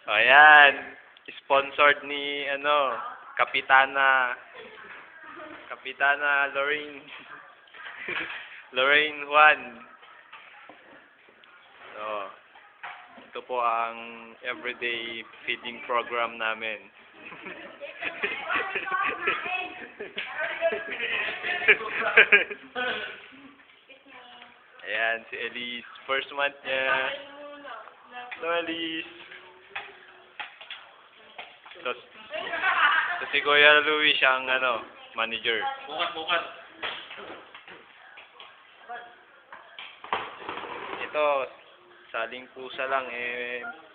Ayan. Sponsored ni, Kapitana. Kapitana Lorraine. Lorraine Juan. So, ito po ang everyday feeding program namin. Ayan, si Elise. First month niya. Hello, Elise. So si Kuya Louie siyang, manager. Bukas. Ito, saling pusa lang,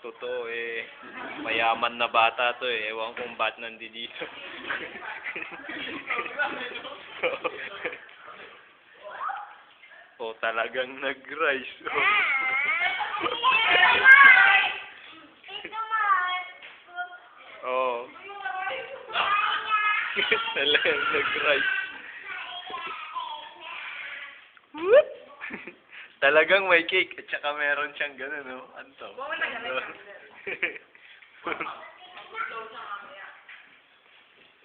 totoo, mayaman na bata to, ewan kong ba't nandito. Oh, talagang nag-rise. Oh. Talagang nag-rise. Whoop! Talagang may cake at saka meron siyang gano'n, no? Anto.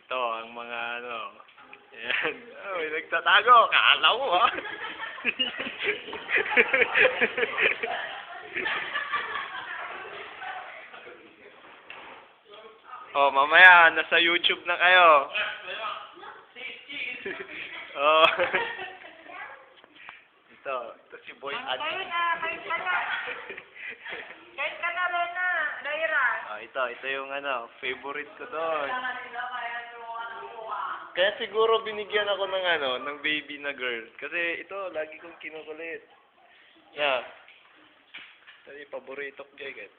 Ito, ang mga, ayan. Oh, may nagtatago. Kala mo, ha? Oh, mamaya, nasa YouTube na kayo. Oh. Ito si Boy Ad. Kahit ka na rin na, Lyra. Ito yung favorite ko doon. Kaya siguro binigyan ako ng baby na girl. Kasi ito, lagi kong kinukulit. Yeah. Ito yung paborito ko jacket.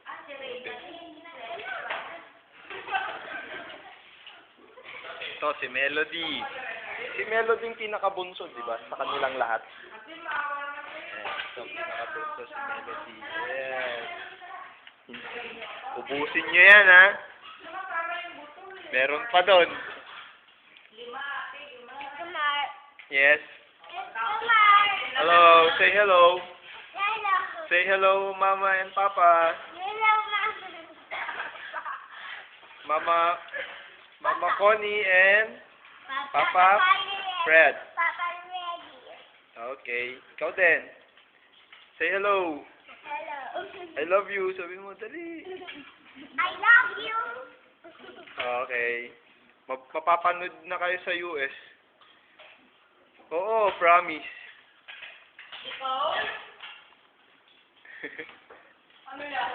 Ito, si Melody. Si Melody yung pinakabunso, di ba? Sa kanilang lahat. Ito, pinakabunso si Melody. Yes. Ubusin nyo yan, ha? Meron pa doon. Yes. Hello. Say hello. Say hello, Mama and Papa. Mama Connie and Papa Fred. Okay. Ikaw din. Say hello. I love you. Sabi mo, dali. I love you. Okay. Mapapanood na kayo sa US. Oo, promise. Ikaw? Ano yan,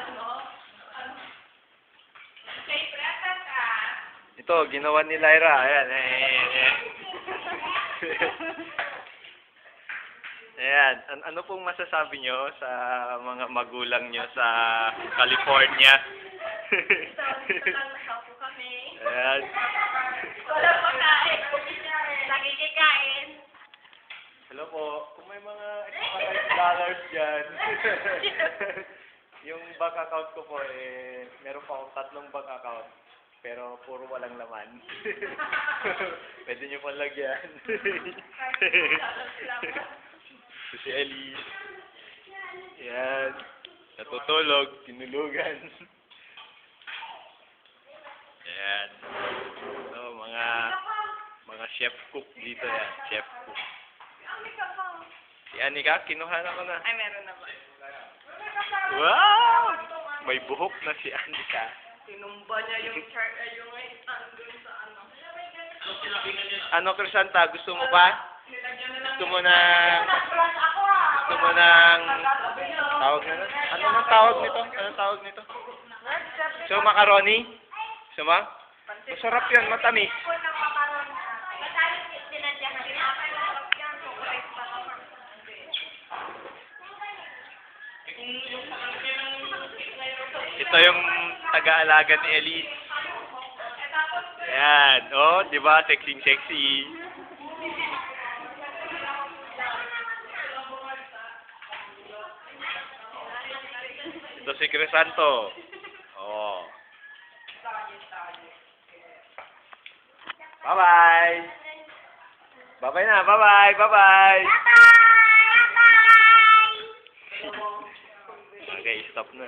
Siyempre, asan ka? Ito, ginawa ni Lyra. Ayan. Ayan. Ano pong masasabi nyo sa mga magulang nyo sa California? Dito lang nakapo kami. Ayan. Wala pa kain. Nakikikain. Hello po. Kung may mga extra $5 dyan. Yung bank account ko po, meron pa akong 3 bank account. Pero puro walang laman. Pwede nyo pang lagyan. Si Elise. Yan. Natutulog. Tinulugan. Ayan. So, mga chef cook dito yan. Chef cook. Si Anika, kinuha na ko na. Ay, meron na ba? Wow! May buhok na si Anika. Tinumba niya yung chart, yung stand dun sa ano. Ano, Crisanta? Gusto mo ba? Nilagyan na lang. Gusto mo ng tawag na nun? Anong tawag nito? Anong tawag nito? So, macaroni? Gusto mo? Masarap yan, matamis. Ito yung taga-alaga ni Elise. Ayan. Oh, di ba? Sexy. Ito si Crisanto. Oh. Bye-bye. Bye-bye na. Bye-bye. Bye-bye. Okay, stop na.